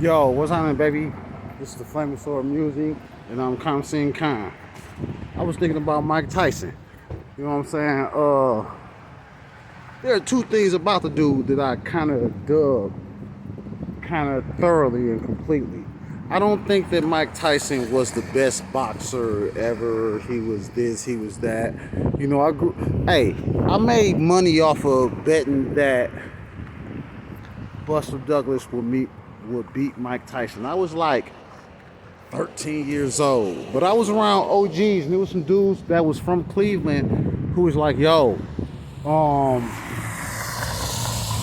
Yo, what's happening, baby? This is the Flaming Sword Music, and I'm Kamsin Khan. I was thinking about Mike Tyson. You know what I'm saying? There are two things about the dude that I kind of dug, kind of thoroughly and completely. I don't think that Mike Tyson was the best boxer ever. He was this, he was that. You know, Hey, I made money off of betting that Buster Douglas would beat Mike Tyson. I was like 13 years old, but I was around OGs, and there was some dudes that was from Cleveland who was like, "Yo, um,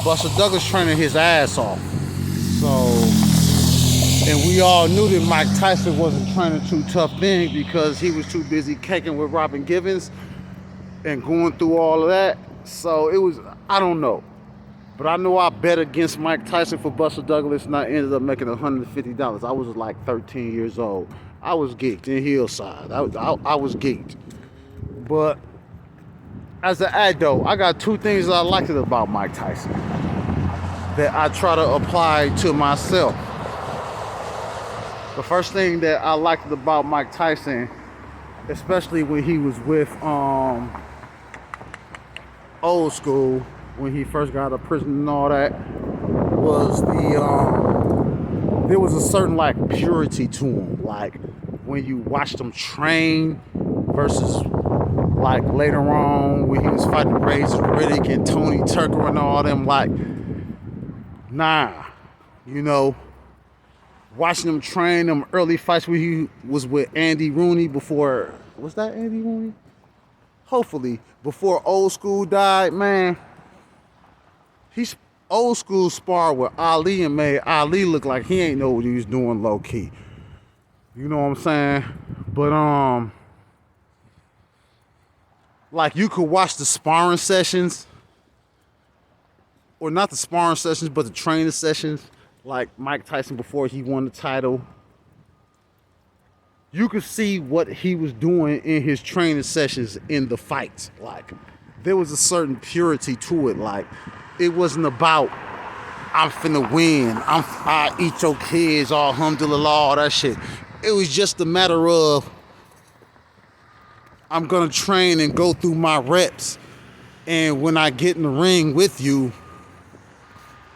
Buster Douglas training his ass off." So, and we all knew that Mike Tyson wasn't training too tough then because he was too busy caking with Robin Givens and going through all of that. So it was, I don't know. But I know I bet against Mike Tyson for Buster Douglas, and I ended up making $150. I was like 13 years old. I was geeked in Hillside. I was geeked. But as an adult, I got two things that I liked about Mike Tyson that I try to apply to myself. The first thing that I liked about Mike Tyson, especially when he was with Old School, when he first got out of prison and all that, was there was a certain like purity to him. Like when you watched him train versus like later on when he was fighting Razor Riddick and Tony Tucker and all them, like, nah, you know, watching him train them early fights where he was with Andy Rooney before, was that Andy Rooney? Hopefully, before Old School died, man. He's Old School sparred with Ali and made Ali look like he ain't know what he was doing low key. You know what I'm saying? But like you could watch the sparring sessions, or not the sparring sessions, but the training sessions, like Mike Tyson before he won the title. You could see what he was doing in his training sessions in the fights. Like there was a certain purity to it. Like it wasn't about I'm finna win, I eat your kids, alhamdulillah, all that shit. It was just a matter of I'm gonna train and go through my reps, and when I get in the ring with you,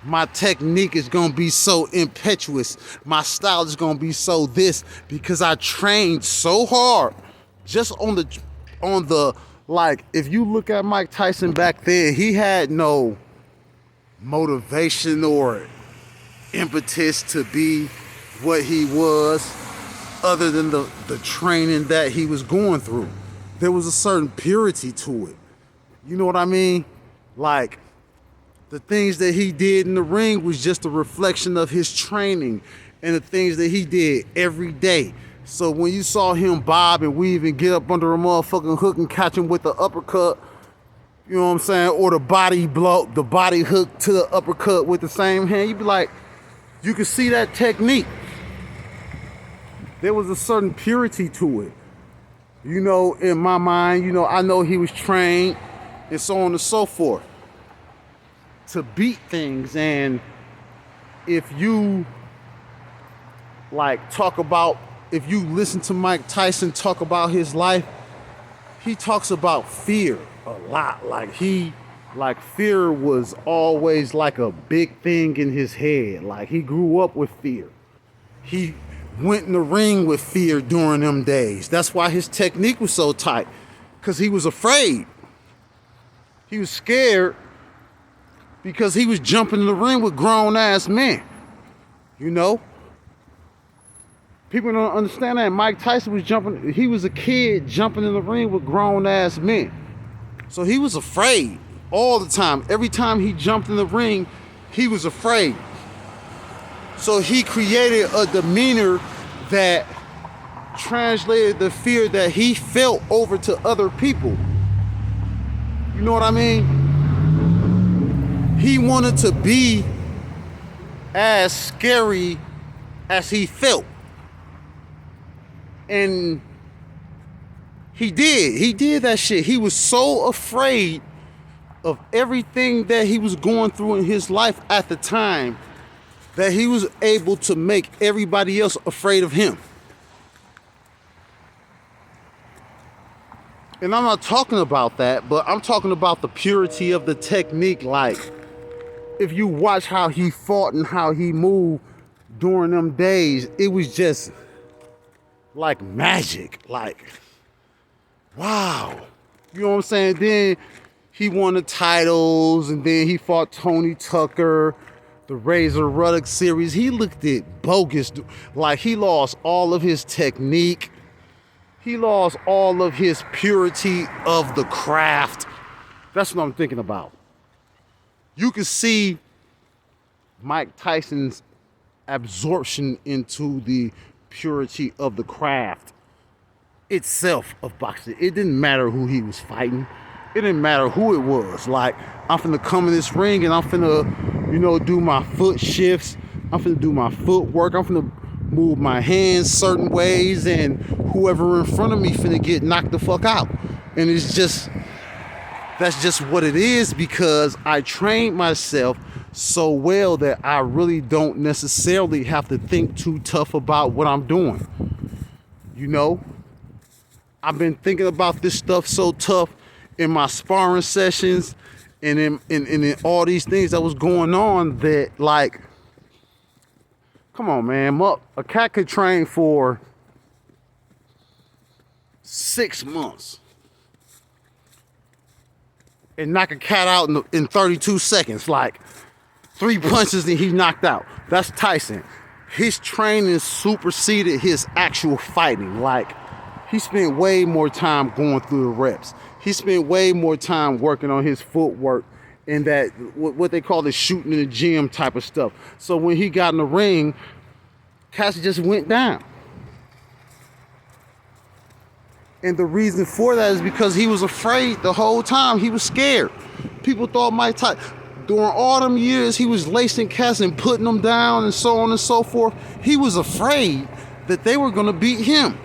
my technique is gonna be so impetuous. My style is gonna be so this because I trained so hard just on the like. If you look at Mike Tyson back then, he had no motivation or impetus to be what he was other than the training that he was going through. There was a certain purity to it. You know what I mean? Like the things that he did in the ring was just a reflection of his training and the things that he did every day. So when you saw him bob and weave and get up under a motherfucking hook and catch him with the uppercut, you know what I'm saying? Or the body hook to the uppercut with the same hand. You'd be like, you could see that technique. There was a certain purity to it. You know, in my mind, you know, I know he was trained and so on and so forth to beat things. And if you if you listen to Mike Tyson talk about his life, he talks about fear a lot. Like fear was always like a big thing in his head. Like he grew up with fear. He went in the ring with fear during them days. That's why his technique was so tight, because he was afraid. He was scared because he was jumping in the ring with grown ass men. You know? People don't understand that. Mike Tyson he was a kid jumping in the ring with grown ass men. So he was afraid all the time. Every time he jumped in the ring, he was afraid. So he created a demeanor that translated the fear that he felt over to other people. You know what I mean? He wanted to be as scary as he felt. And he did that shit. He was so afraid of everything that he was going through in his life at the time that he was able to make everybody else afraid of him. And I'm not talking about that, but I'm talking about the purity of the technique. Like, if you watch how he fought and how he moved during them days, it was just like magic. Like, wow. You know what I'm saying? Then he won the titles, and then he fought Tony Tucker, the Razor Ruddock series. He looked at bogus. Like, he lost all of his technique. He lost all of his purity of the craft. That's what I'm thinking about. You can see Mike Tyson's absorption into the purity of the craft itself of boxing. It didn't matter who he was fighting. It didn't matter who it was. Like, I'm finna come in this ring and I'm finna, do my foot shifts. I'm finna do my footwork. I'm finna move my hands certain ways, and whoever in front of me finna get knocked the fuck out. And that's just what it is, because I trained myself so well that I really don't necessarily have to think too tough about what I'm doing. I've been thinking about this stuff so tough in my sparring sessions and in all these things that was going on that, like, come on, man. A cat could train for 6 months and knock a cat out in 32 seconds. Like, 3 punches and he knocked out. That's Tyson. His training superseded his actual fighting. Like, he spent way more time going through the reps. He spent way more time working on his footwork and that, what they call the shooting in the gym type of stuff. So when he got in the ring, Cassie just went down. And the reason for that is because he was afraid the whole time. He was scared. People thought Mike Tyson, during all them years, he was lacing cats and putting them down and so on and so forth. He was afraid that they were going to beat him.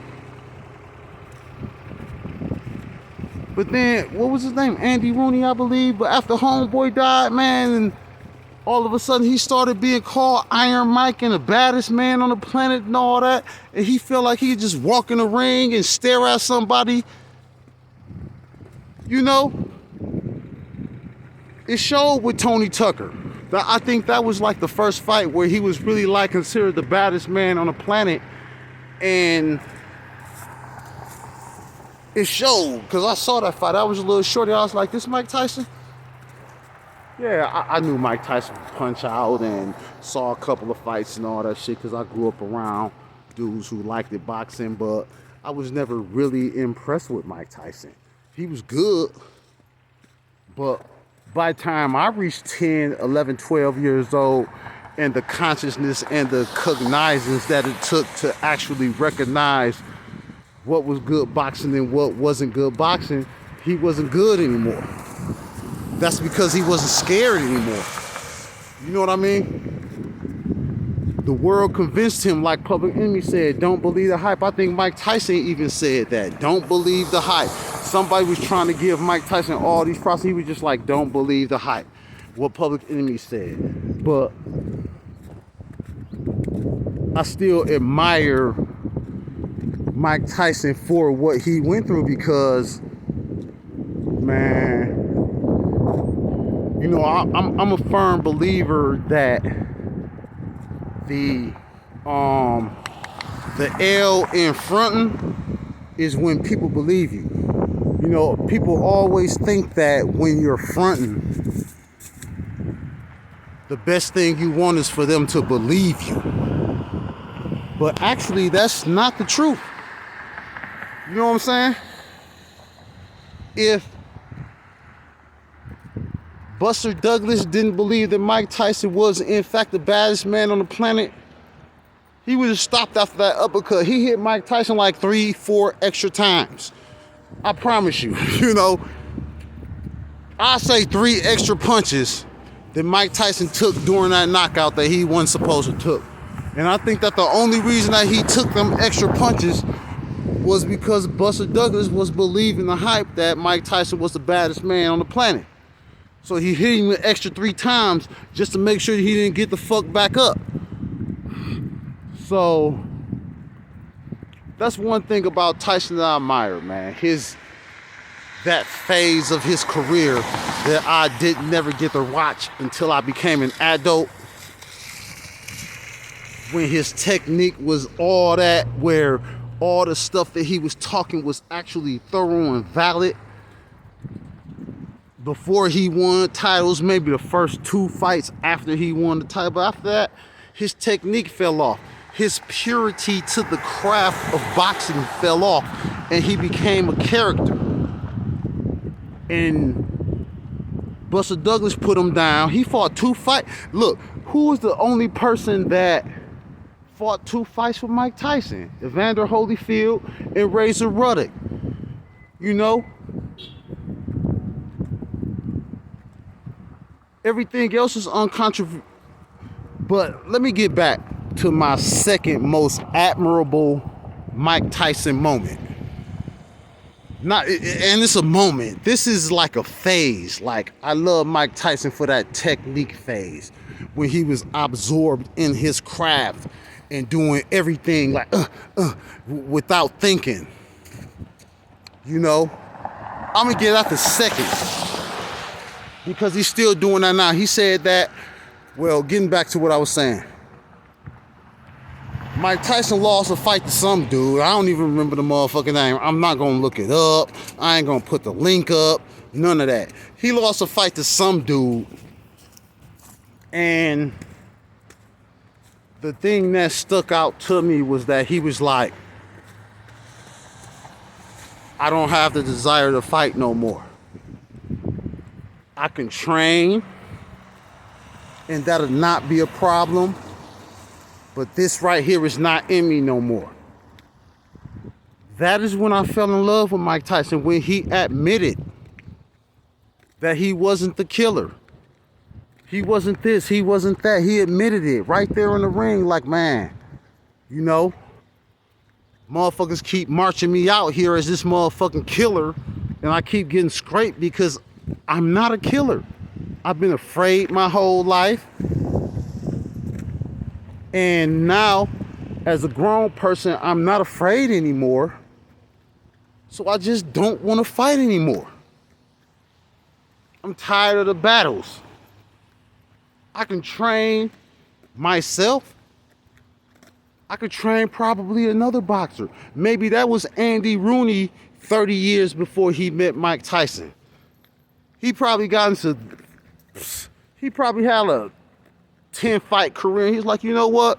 But then, what was his name? Andy Rooney, I believe. But after Homeboy died, man, and all of a sudden he started being called Iron Mike and the baddest man on the planet and all that. And he felt like he could just walk in the ring and stare at somebody. It showed with Tony Tucker. I think that was like the first fight where he was really like considered the baddest man on the planet. And it showed, because I saw that fight. I was a little shorty. I was like, this Mike Tyson? Yeah, I knew Mike Tyson would punch out and saw a couple of fights and all that shit, because I grew up around dudes who liked it boxing, but I was never really impressed with Mike Tyson. He was good, but by the time I reached 10, 11, 12 years old, and the consciousness and the cognizance that it took to actually recognize what was good boxing and what wasn't good boxing, he wasn't good anymore. That's because he wasn't scared anymore. You know what I mean? The world convinced him, like Public Enemy said, don't believe the hype. I think Mike Tyson even said that. Don't believe the hype. Somebody was trying to give Mike Tyson all these props. He was just like, don't believe the hype. What Public Enemy said. But I still admire Mike Tyson for what he went through, because, man, I'm a firm believer that the L in fronting is when people believe you. People always think that when you're fronting, the best thing you want is for them to believe you. But actually, that's not the truth. You know what I'm saying? If Buster Douglas didn't believe that Mike Tyson was, in fact, the baddest man on the planet, he would have stopped after that uppercut. He hit Mike Tyson like 3-4 extra times. I promise you, I say 3 extra punches that Mike Tyson took during that knockout that he wasn't supposed to took. And I think that the only reason that he took them extra punches was because Buster Douglas was believing the hype that Mike Tyson was the baddest man on the planet. So he hit him an extra 3 times just to make sure he didn't get the fuck back up. So that's one thing about Tyson that I admire, man. That phase of his career that I didn't never get to watch until I became an adult, when his technique was all that, where all the stuff that he was talking was actually thorough and valid. Before he won titles, maybe the first 2 fights after he won the title, but after that, his technique fell off. His purity to the craft of boxing fell off, and he became a character. And Buster Douglas put him down. He fought 2 fights. Look, who was the only person that fought 2 fights with Mike Tyson? Evander Holyfield and Razor Ruddock. You know? Everything else is uncontroversial. But let me get back to my second most admirable Mike Tyson moment. And it's a moment. This is like a phase. Like, I love Mike Tyson for that technique phase, when he was absorbed in his craft and doing everything like without thinking. You know, I'm gonna get out the second, because he's still doing that now. He said that, well, getting back to what I was saying, Mike Tyson lost a fight to some dude. I don't even remember the motherfucking name. I'm not gonna look it up. I ain't gonna put the link up. None of that. He lost a fight to some dude. And the thing that stuck out to me was that he was like, I don't have the desire to fight no more. I can train, and that'll not be a problem. But this right here is not in me no more. That is when I fell in love with Mike Tyson, when he admitted that he wasn't the killer. He wasn't this, he wasn't that. He admitted it right there in the ring, like, man, you know, motherfuckers keep marching me out here as this motherfucking killer, and I keep getting scraped because I'm not a killer. I've been afraid my whole life. And now, as a grown person, I'm not afraid anymore. So I just don't want to fight anymore. I'm tired of the battles. I can train myself. I could train probably another boxer. Maybe that was Andy Rooney 30 years before he met Mike Tyson. He probably had a 10-fight career. He's like, you know what?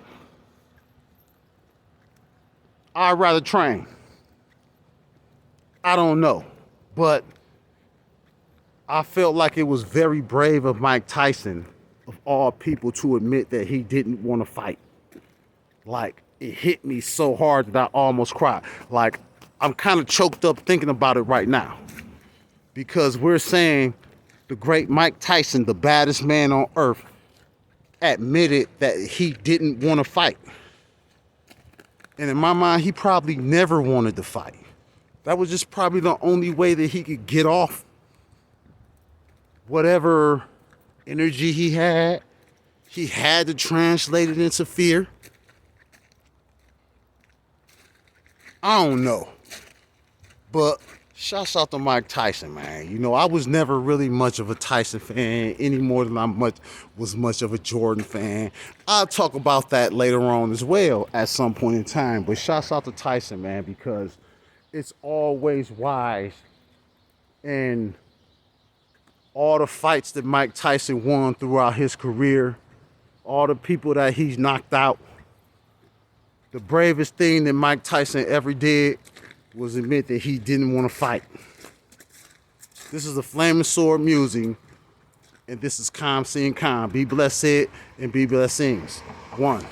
I'd rather train. I don't know. But I felt like it was very brave of Mike Tyson, of all people, to admit that he didn't want to fight. Like, it hit me so hard that I almost cried. Like, I'm kind of choked up thinking about it right now. Because we're saying the great Mike Tyson, the baddest man on earth, admitted that he didn't want to fight. And in my mind, he probably never wanted to fight. That was just probably the only way that he could get off whatever energy he had. He had to translate it into fear. I don't know. But shouts out to Mike Tyson, man. You know, I was never really much of a Tyson fan any more than I was much of a Jordan fan. I'll talk about that later on as well at some point in time. But shouts out to Tyson, man, because it's always wise. And all the fights that Mike Tyson won throughout his career, all the people that he's knocked out, the bravest thing that Mike Tyson ever did was admit that he didn't want to fight. This is the Flaming Sword Musing, and this is Calm Seeing Calm. Be blessed and be blessings. 1.